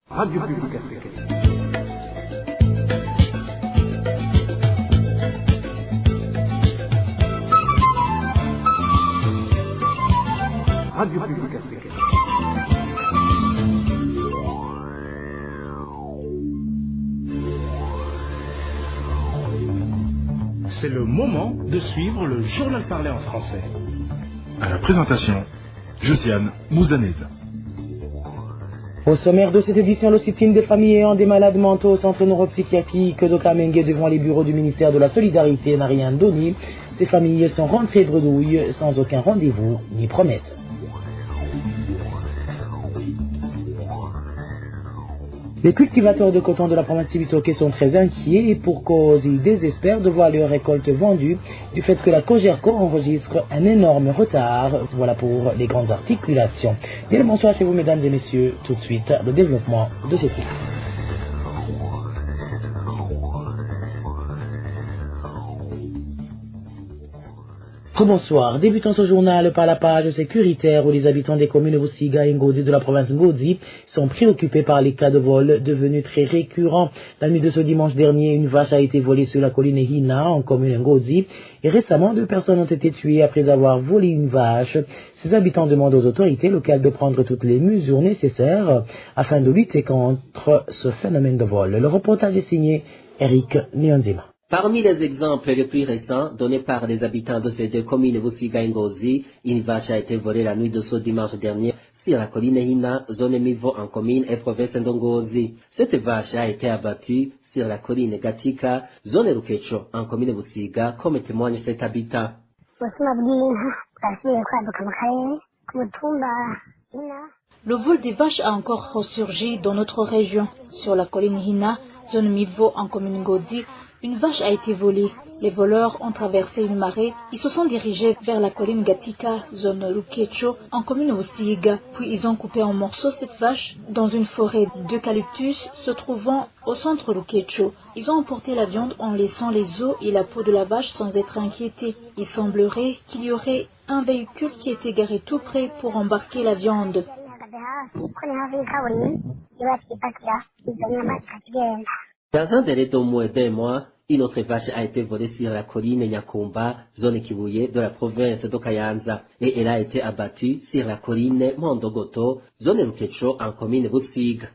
Radio Publique Africaine. Radio Publique Africaine. C'est le moment de suivre le journal parlé en français. À la présentation, Josiane Mouzanez. Au sommaire de cette édition, le sit-in des familles ayant des malades mentaux au centre neuropsychiatrique de Kamenge devant les bureaux du ministère de la Solidarité n'a rien donné. Ces familles sont rentrées bredouilles sans aucun rendez-vous ni promesse. Les cultivateurs de coton de la province Cibitoke sont très inquiets et pour cause, ils désespèrent de voir leur récolte vendue du fait que la Cogerco enregistre un énorme retard. Voilà pour les grandes articulations. Bien le bonsoir chez vous mesdames et messieurs. Tout de suite, le développement de ces titres. Bonsoir. Débutons ce journal par la page sécuritaire où les habitants des communes Wusiga et Ngodi de la province Ngodi sont préoccupés par les cas de vol devenus très récurrents. La nuit de ce dimanche dernier, une vache a été volée sur la colline Hina en commune Ngodi et récemment 2 personnes ont été tuées après avoir volé une vache. Ces habitants demandent aux autorités locales de prendre toutes les mesures nécessaires afin de lutter contre ce phénomène de vol. Le reportage est signé Eric Nyonzima. Parmi les exemples les plus récents donnés par les habitants de ces 2 communes Wusiga et Ngozi, une vache a été volée la nuit de ce dimanche dernier sur la colline Hina, zone Mivo en commune et province d'Ngozi. Cette vache a été abattue sur la colline Gatika, zone Rukecho en commune Wusiga, comme témoigne cet habitant. Le vol des vaches a encore ressurgi dans notre région. Sur la colline Hina, zone Mivo en commune Ngozi, une vache a été volée. Les voleurs ont traversé une marée. Ils se sont dirigés vers la colline Gatika, zone Rukecho, en commune Wusiga. Puis ils ont coupé en morceaux cette vache dans une forêt d'eucalyptus se trouvant au centre Rukecho. Ils ont emporté la viande en laissant les os et la peau de la vache sans être inquiétés. Il semblerait qu'il y aurait un véhicule qui était garé tout près pour embarquer la viande. Dans un délai d'au moins 2 mois, une autre vache a été volée sur la colline Nyakumba, zone Kibuye de la province de Kayanza, et elle a été abattue sur la colline Mondogoto, zone Rukecho en commune Wusiga.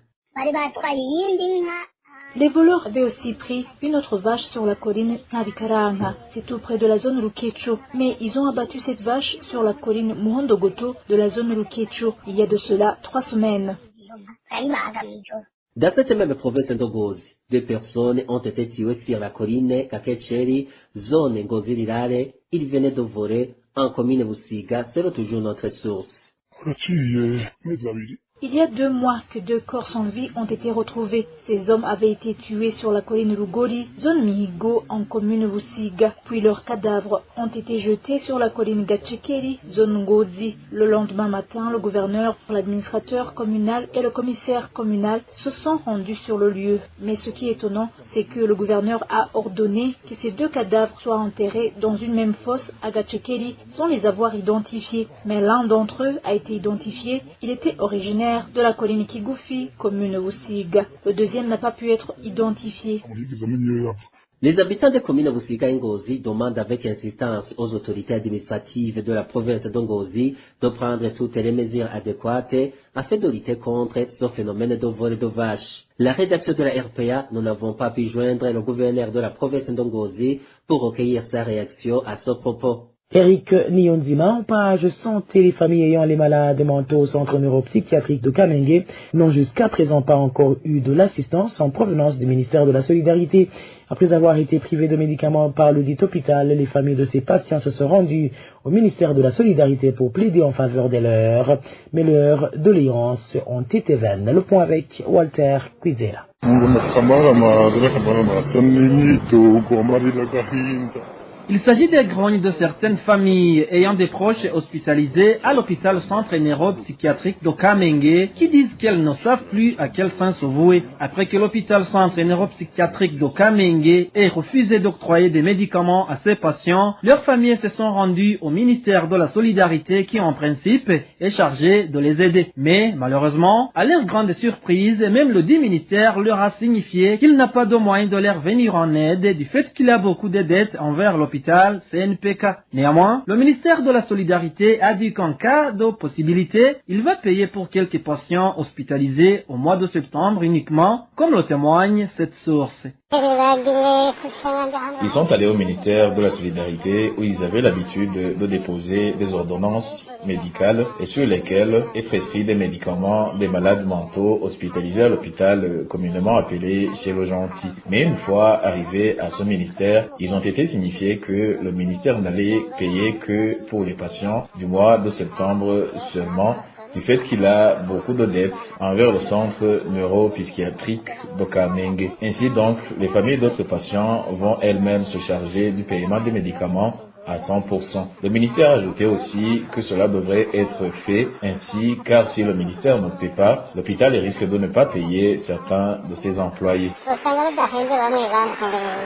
Les voleurs avaient aussi pris une autre vache sur la colline Nabikaranga, c'est tout près de la zone Rukecho, mais ils ont abattu cette vache sur la colline Muhondogoto de la zone Rukecho il y a de cela 3 semaines. Dans cette même province d'Ngozi, 2 personnes ont été tuées sur la colline Kakecheri, zone Ngozi Rirare. Ils venaient de voler en commune Wusiga, selon toujours notre source. Il y a 2 mois que 2 corps sans vie ont été retrouvés. Ces hommes avaient été tués sur la colline Rugori, zone Mihigo, en commune Wusiga. Puis leurs cadavres ont été jetés sur la colline Gachekeri, zone Ngozi. Le lendemain matin, le gouverneur, l'administrateur communal et le commissaire communal se sont rendus sur le lieu. Mais ce qui est étonnant, c'est que le gouverneur a ordonné que ces 2 cadavres soient enterrés dans une même fosse à Gachekeri sans les avoir identifiés. Mais l'un d'entre eux a été identifié. Il était originaire de la colline Kigufi, commune Wusiga. Le deuxième n'a pas pu être identifié. Les habitants des communes Wusiga et Ngozi demandent avec insistance aux autorités administratives de la province de Ngozi de prendre toutes les mesures adéquates afin de lutter contre ce phénomène de vol de vaches. La rédaction de la RPA, nous n'avons pas pu joindre le gouverneur de la province de Ngozi pour recueillir sa réaction à ce propos. Eric Nyonzima, en page santé, les familles ayant les malades mentaux au centre neuropsychiatrique de Kamenge n'ont jusqu'à présent pas encore eu de l'assistance en provenance du ministère de la Solidarité. Après avoir été privées de médicaments par le dit hôpital, les familles de ces patients se sont rendues au ministère de la Solidarité pour plaider en faveur des leurs. Mais leurs doléances ont été vaines. Le point avec Walter Kwizera. Il s'agit des grognes de certaines familles ayant des proches hospitalisés à l'hôpital centre neuropsychiatrique de Kamenge qui disent qu'elles ne savent plus à quel fin se vouer. Après que l'hôpital centre neuropsychiatrique de Kamenge ait refusé d'octroyer des médicaments à ses patients, leurs familles se sont rendues au ministère de la Solidarité qui en principe est chargé de les aider. Mais malheureusement, à leur grande surprise, même le dit ministère leur a signifié qu'il n'a pas de moyen de leur venir en aide du fait qu'il a beaucoup de dettes envers l'hôpital CNPK. Néanmoins, le ministère de la Solidarité a dit qu'en cas de possibilité, il va payer pour quelques patients hospitalisés au mois de septembre uniquement, comme le témoigne cette source. Ils sont allés au ministère de la Solidarité où ils avaient l'habitude de déposer des ordonnances médicales et sur lesquelles est prescrit des médicaments des malades mentaux hospitalisés à l'hôpital communément appelé chez le Gentil. Mais une fois arrivés à ce ministère, ils ont été signifiés que le ministère n'allait payer que pour les patients du mois de septembre seulement, du fait qu'il a beaucoup de dettes envers le centre neuropsychiatrique de Kamenge. Ainsi donc, les familles d'autres patients vont elles-mêmes se charger du paiement des médicaments à 100%. Le ministère a ajouté aussi que cela devrait être fait ainsi, car si le ministère ne paie pas, l'hôpital risque de ne pas payer certains de ses employés.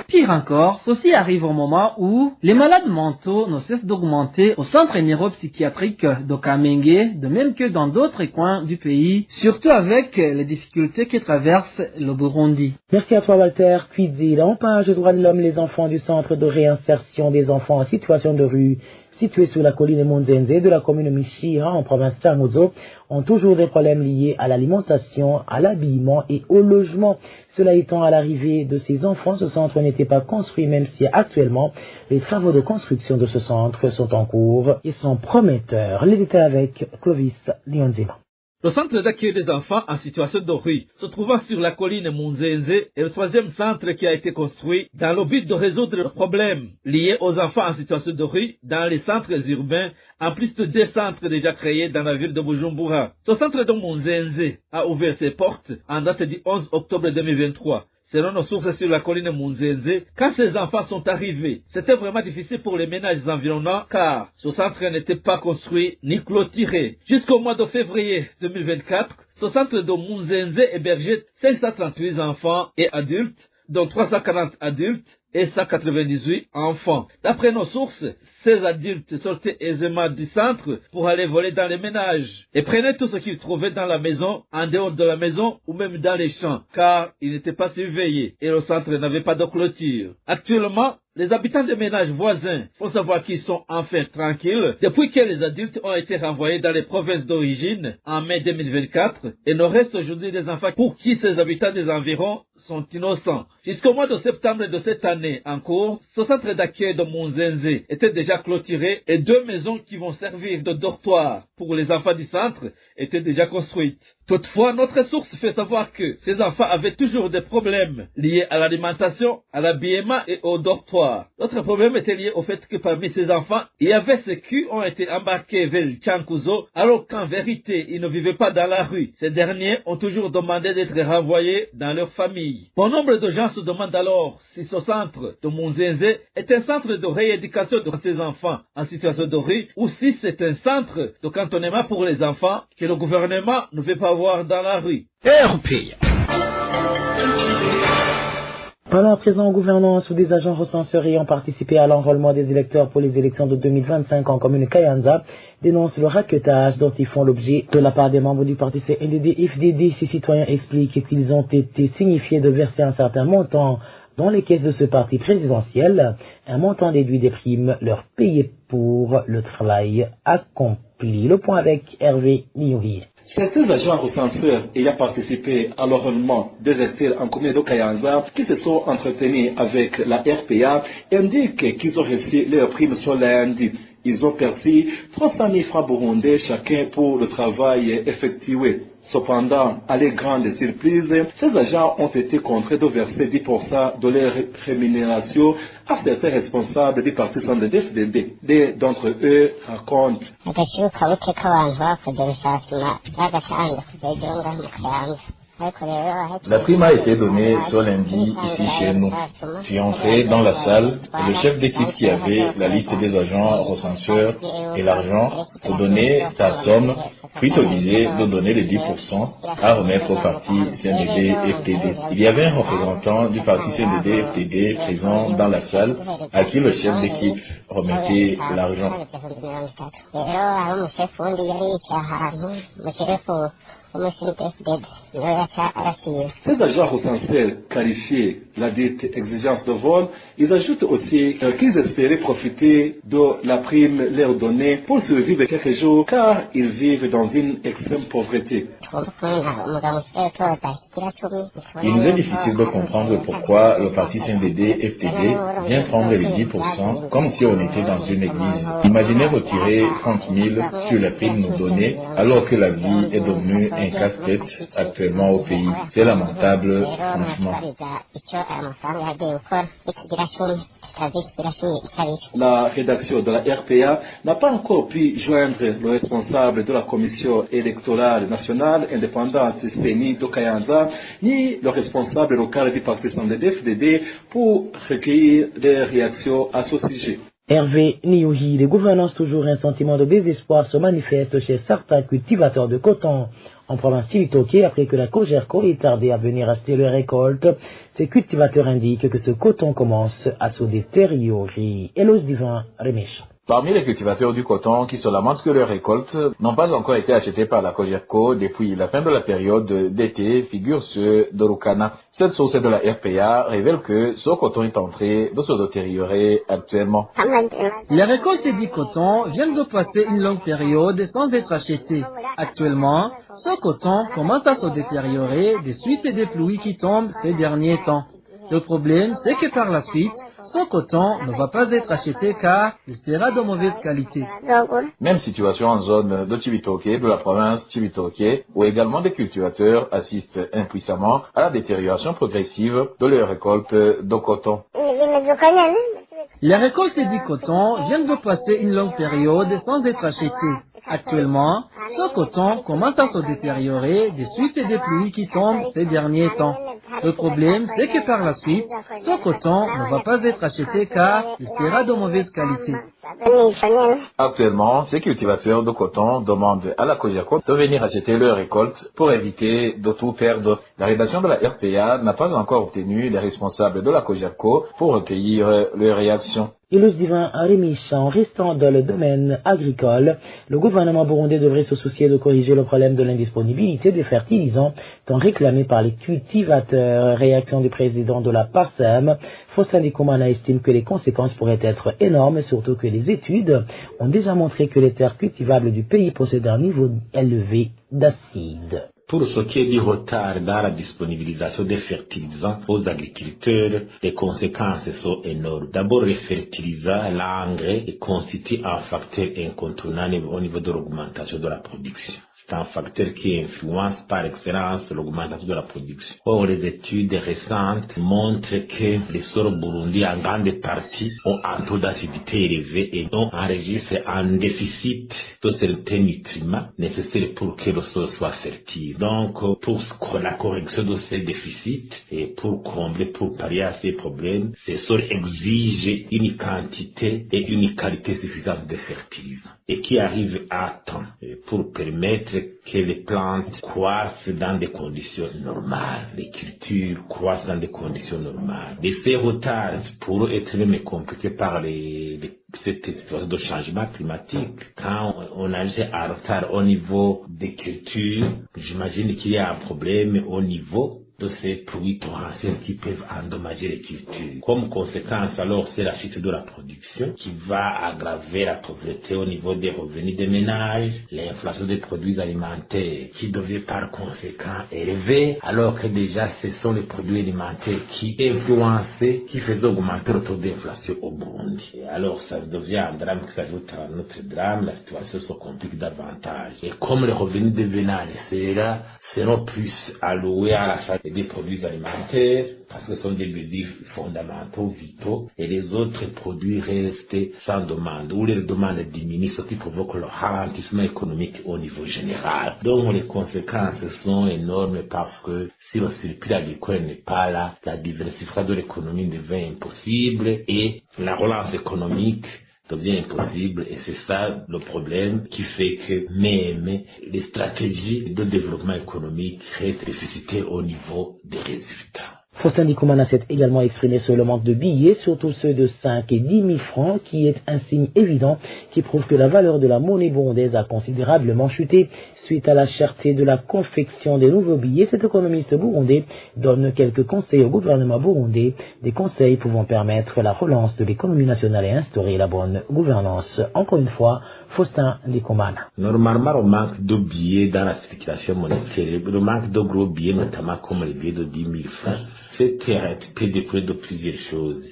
Pire encore, ceci arrive au moment où les malades mentaux ne cessent d'augmenter au centre neuropsychiatrique de Kamenge, de même que dans d'autres coins du pays, surtout avec les difficultés que traverse le Burundi. Merci à toi Walter. Cuisine en page droits de l'homme, les enfants du centre de réinsertion des enfants en situation de rue situé sur la colline Munzenze de la commune Mishira en province Changuzo ont toujours des problèmes liés à l'alimentation, à l'habillement et au logement. Cela étant, à l'arrivée de ces enfants, ce centre n'était pas construit, même si actuellement les travaux de construction de ce centre sont en cours et sont prometteurs. Les détails avec Clovis Lyonzima. Le centre d'accueil des enfants en situation de rue, se trouvant sur la colline Munzenze, est le troisième centre qui a été construit dans le but de résoudre le problème lié aux enfants en situation de rue dans les centres urbains, en plus de 2 centres déjà créés dans la ville de Bujumbura. Ce centre de Munzenze a ouvert ses portes en date du 11 octobre 2023. Selon nos sources sur la colline Munzenze, quand ces enfants sont arrivés, c'était vraiment difficile pour les ménages environnants car ce centre n'était pas construit ni clôturé. Jusqu'au mois de février 2024, ce centre de Munzenze hébergeait 538 enfants et adultes, dont 340 adultes et 198 enfants. D'après nos sources, ces adultes sortaient aisément du centre pour aller voler dans les ménages et prenaient tout ce qu'ils trouvaient dans la maison, en dehors de la maison ou même dans les champs, car ils n'étaient pas surveillés et le centre n'avait pas de clôture. Actuellement, les habitants des ménages voisins font savoir qu'ils sont enfin tranquilles depuis que les adultes ont été renvoyés dans les provinces d'origine en mai 2024 et ne reste aujourd'hui des enfants pour qui ces habitants des environs sont innocents. Jusqu'au mois de septembre de cette année en cours, ce centre d'accueil de Munzenze était déjà clôturé et 2 maisons qui vont servir de dortoir pour les enfants du centre étaient déjà construites. Toutefois, notre source fait savoir que ces enfants avaient toujours des problèmes liés à l'alimentation, à l'habillement et au dortoir. L'autre problème était lié au fait que parmi ces enfants, il y avait ceux qui ont été embarqués vers Chankuzo, alors qu'en vérité, ils ne vivaient pas dans la rue. Ces derniers ont toujours demandé d'être renvoyés dans leur famille. Bon nombre de gens se demandent alors si ce centre de Munzenze est un centre de rééducation de ces enfants en situation de rue ou si c'est un centre de cantonnement pour les enfants que le gouvernement ne veut pas voir dans la rue. Parlant à présent en gouvernance où des agents recenseurs ayant participé à l'enrôlement des électeurs pour les élections de 2025 en commune Kayanza dénoncent le raquetage dont ils font l'objet de la part des membres du parti CNDD-FDD. Ces citoyens expliquent qu'ils ont été signifiés de verser un certain montant dans les caisses de ce parti présidentiel, un montant déduit des primes leur payées pour le travail accompli. Le point avec Hervé Niovi. Certains agents recenseurs ayant participé à l'enrôlement des électeurs en commune de Kayanza qui se sont entretenus avec la RPA indiquent qu'ils ont reçu leurs primes sur lundi. Ils ont perçu 300 000 francs burundais chacun pour le travail effectué. Cependant, à leur grande surprise, ces agents ont été contraints de verser 10% de leur rémunération à certains responsables du parti CNDD-FDD. Des d'entre eux racontent. La prime a été donnée ce lundi ici chez nous. Je suis entré dans la salle et le chef d'équipe qui avait la liste des agents recenseurs et l'argent pour donner sa somme, puis autorisé de donner les 10% à remettre au parti CNDD-FDD. Il y avait un représentant du parti CNDD-FDD présent dans la salle à qui le chef d'équipe remettait l'argent. Ces agents recenseurs qualifiés la dite exigence de vol, ils ajoutent aussi qu'ils espéraient profiter de la prime leur donnée pour survivre quelques jours car ils vivent dans une extrême pauvreté. Il nous est difficile de comprendre pourquoi le parti CNDD-FDD vient prendre les 10% comme si on était dans une église. Imaginez retirer 30 000 sur la prime nous donnée alors que la vie est devenue un casse-tête actuellement au pays. C'est lamentable, franchement. La rédaction de la RPA n'a pas encore pu joindre le responsable de la commission électorale nationale indépendante CENI de Kayanza, ni le responsable local du parti CNDD-FDD pour recueillir des réactions à ce sujet. Hervé Niouhi, les gouvernances toujours un sentiment de désespoir se manifeste chez certains cultivateurs de coton en province Cibitoke après que la Cogerco ait tardé à venir acheter leur récolte. Ces cultivateurs indiquent que ce coton commence à se détériorer. Elos Divin, Remèche. Parmi les cultivateurs du coton qui se lamentent que leurs récoltes n'ont pas encore été achetées par la Cogerco depuis la fin de la période d'été figure ceux de Rukana. Cette source de la RPA révèle que ce coton est en train de se détériorer actuellement. Les récoltes du coton viennent de passer une longue période sans être achetées. Actuellement, ce coton commence à se détériorer des suites des pluies qui tombent ces derniers temps. Le problème, c'est que par la suite, ce coton ne va pas être acheté car il sera de mauvaise qualité. Même situation en zone de Cibitoke, de la province Cibitoke, où également des cultivateurs assistent impuissamment à la détérioration progressive de leur récolte de coton. Les récoltes du coton viennent de passer une longue période sans être achetées. Actuellement, ce coton commence à se détériorer des suites des pluies qui tombent ces derniers temps. Le problème, c'est que par la suite, ce coton ne va pas être acheté car il sera de mauvaise qualité. Actuellement, ces cultivateurs de coton demandent à la Cogerco de venir acheter leurs récoltes pour éviter de tout perdre. La rédaction de la RPA n'a pas encore obtenu les responsables de la Cogerco pour recueillir leurs réactions. Ilus Divin Rémiche, en restant dans le domaine agricole, le gouvernement burundais devrait se soucier de corriger le problème de l'indisponibilité des fertilisants tant réclamé par les cultivateurs. Réaction du président de la PARSEM, Faustin Dikomana estime que les conséquences pourraient être énormes, surtout que les études ont déjà montré que les terres cultivables du pays possèdent un niveau élevé d'acide. Pour ce qui est du retard dans la disponibilisation des fertilisants aux agriculteurs, les conséquences sont énormes. D'abord, les fertilisants, l'engrais, constituent un facteur incontournable au niveau de l'augmentation de la production. C'est un facteur qui influence par excellence l'augmentation de la production. Or, les études récentes montrent que les sols burundais en grande partie ont un taux d'acidité élevé et ont enregistré un déficit de certains nutriments nécessaires pour que le sol soit fertile. Donc, pour la correction de ces déficits et pour combler, pour pallier à ces problèmes, ces sols exigent une quantité et une qualité suffisante de fertilisants et qui arrivent à temps pour permettre que les plantes croissent dans des conditions normales, les cultures croissent dans des conditions normales. Et ces retards pourraient être même compliqués par cette situation de changement climatique. Quand on agit en retard au niveau des cultures, j'imagine qu'il y a un problème au niveau de ces pluies torrentielles qui peuvent endommager les cultures. Comme conséquence, alors, c'est la chute de la production qui va aggraver la pauvreté au niveau des revenus des ménages, l'inflation des produits alimentaires qui devient par conséquent élevée, alors que déjà ce sont les produits alimentaires qui influençaient, qui faisaient augmenter le taux d'inflation au Burundi. Et alors, ça devient un drame qui s'ajoute à notre drame, la situation se complique davantage. Et comme les revenus des ménages seront plus alloués à la santé des produits alimentaires, parce que ce sont des produits fondamentaux, vitaux, et les autres produits restent sans demande, ou les demandes diminuent, ce qui provoque le ralentissement économique au niveau général. Donc les conséquences sont énormes parce que si le circuit agricole n'est pas là, la diversification de l'économie devient impossible et la relance économique devient impossible, et c'est ça le problème qui fait que même les stratégies de développement économique restent déficitaires au niveau des résultats. Faustin Dikoumana s'est également exprimé sur le manque de billets, surtout ceux de 5 et 10 000 francs, qui est un signe évident qui prouve que la valeur de la monnaie burundaise a considérablement chuté. Suite à la cherté de la confection des nouveaux billets, cet économiste burundais donne quelques conseils au gouvernement burundais, des conseils pouvant permettre la relance de l'économie nationale et instaurer la bonne gouvernance. Encore une fois, Faustin Dikoumana. Normalement, le manque de billets dans la circulation monétaire, le manque de gros billets, notamment comme les billets de 10 000 francs, peut dépendre de plusieurs choses.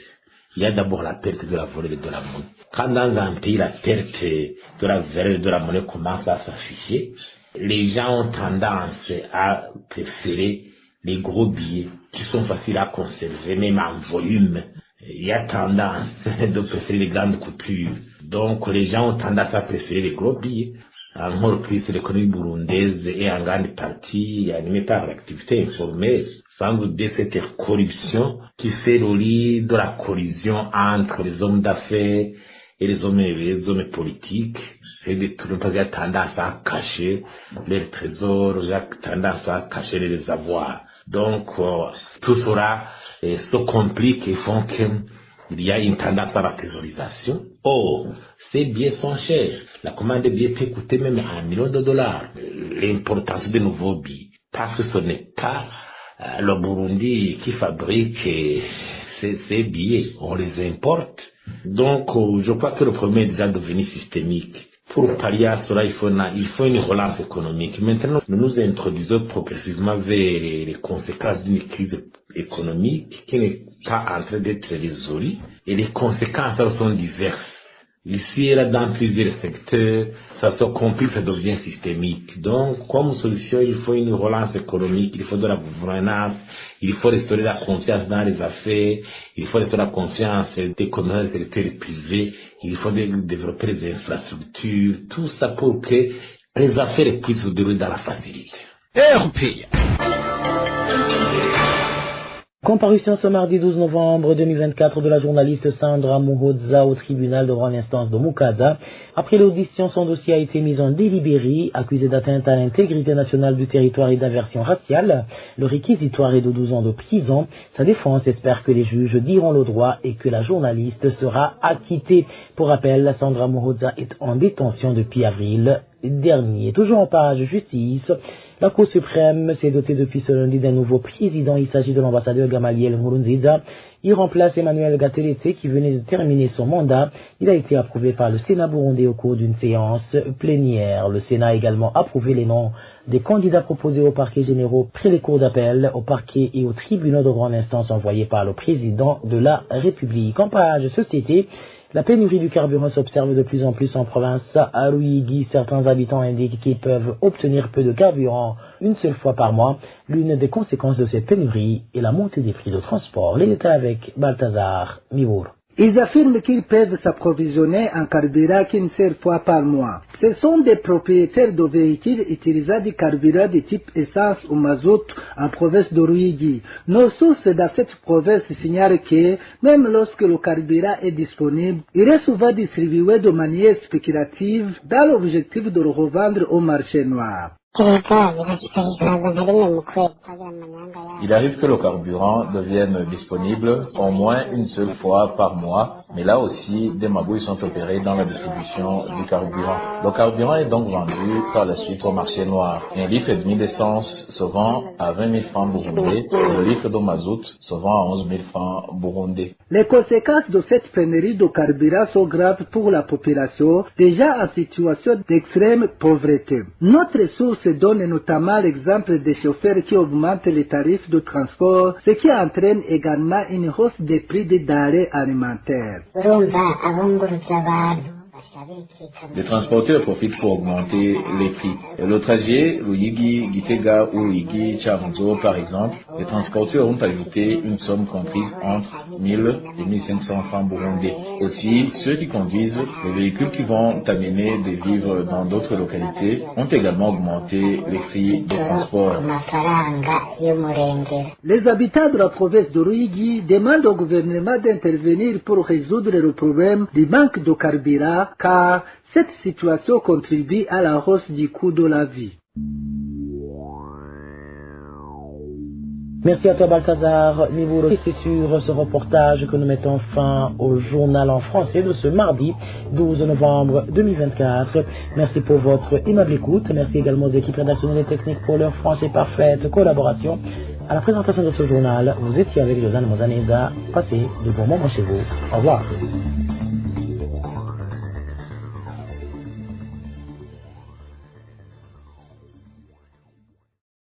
Il y a d'abord la perte de la valeur de la monnaie. Quand dans un pays, la perte de la valeur de la monnaie commence à s'afficher, les gens ont tendance à préférer les gros billets qui sont faciles à conserver, même en volume. Il y a tendance de préférer les grandes coupures. Donc, les gens ont tendance à préférer les gros billets. Encore plus, l'économie burundaise est en grande partie animée par l'activité informelle, sans oublier cette corruption qui fait le lit de la collision entre les hommes d'affaires et les hommes politiques. C'est des trucs qui ont tendance à cacher leurs trésors, ils ont tendance à cacher les avoirs. Donc, tout cela se complique et font qu'il y a une tendance à la thésaurisation. Or, ces billets sont chers. La commande des billets peut coûter même $1 million. L'importance de nouveaux billets. Parce que ce n'est pas le Burundi qui fabrique ces billets. On les importe. Donc, je crois que le problème est déjà devenu systémique. Pour pallier à cela, il faut une relance économique. Maintenant, nous nous introduisons progressivement vers les conséquences d'une crise économique qui n'est pas en train d'être résolue. Et les conséquences sont diverses. Ici et là, dans plusieurs secteurs, ça se complique, ça devient systémique. Donc, comme solution, il faut une relance économique, il faut de la gouvernance, il faut restaurer la confiance dans les affaires, il faut restaurer la confiance des commerces et des secteurs privés, il faut développer les infrastructures, tout ça pour que les affaires puissent se dérouler dans la facilité. Comparution ce mardi 12 novembre 2024 de la journaliste Sandra Muhoza au tribunal de grande instance de Mukaza. Après l'audition, son dossier a été mis en délibéré, accusé d'atteinte à l'intégrité nationale du territoire et d'aversion raciale. Le réquisitoire est de 12 ans de prison. Sa défense espère que les juges diront le droit et que la journaliste sera acquittée. Pour rappel, Sandra Muhoza est en détention depuis avril dernier. Toujours en page justice, la Cour suprême s'est dotée depuis ce lundi d'un nouveau président. Il s'agit de l'ambassadeur Gamaliel Nkurunziza. Il remplace Emmanuel Gatelete qui venait de terminer son mandat. Il a été approuvé par le Sénat burundais au cours d'une séance plénière. Le Sénat a également approuvé les noms des candidats proposés au parquet généraux près les cours d'appel, au parquet et au tribunal de grande instance envoyés par le président de la République. En page société, la pénurie du carburant s'observe de plus en plus en province à Ruyigi. Certains habitants indiquent qu'ils peuvent obtenir peu de carburant une seule fois par mois. L'une des conséquences de cette pénurie est la montée des prix de transport. Les détails avec Balthazar Mivour. Ils affirment qu'ils peuvent s'approvisionner en carburant qu'une seule fois par mois. Ce sont des propriétaires de véhicules utilisant du carburant de type essence ou mazout en province de Ruyigi. Nos sources dans cette province signalent que, même lorsque le carburant est disponible, il est souvent distribué de manière spéculative dans l'objectif de le revendre au marché noir. Il arrive que le carburant devienne disponible au moins une seule fois par mois, mais là aussi, des magouilles sont opérées dans la distribution du carburant. Le carburant est donc vendu par la suite au marché noir. Un litre et demi d'essence se vend à 20 000 francs burundais et le litre de mazout se vend à 11 000 francs burundais. Les conséquences de cette pénurie de carburant sont graves pour la population, déjà en situation d'extrême pauvreté. Notre source donne notamment l'exemple des chauffeurs qui augmentent les tarifs de transport, ce qui entraîne également une hausse des prix des denrées alimentaires. Les transporteurs profitent pour augmenter les prix. Le trajet Ruyigi, Gitega ou Ruyigi, Charonzo par exemple, les transporteurs ont ajouté une somme comprise entre 1000 et 1500 francs burundais. Aussi, ceux qui conduisent les véhicules qui vont amener des vivres dans d'autres localités ont également augmenté les prix de transport. Les habitants de la province de Ruyigi demandent au gouvernement d'intervenir pour résoudre le problème du manque de carburant, car cette situation contribue à la hausse du coût de la vie. Merci à toi Balthazar Nibouro. C'est sur ce reportage que nous mettons fin au journal en français de ce mardi 12 novembre 2024. Merci pour votre aimable écoute. Merci également aux équipes rédactionnelles et techniques pour leur franche et parfaite collaboration. À la présentation de ce journal, vous étiez avec Josiane Muzaneza. Passez de bons moments chez vous. Au revoir.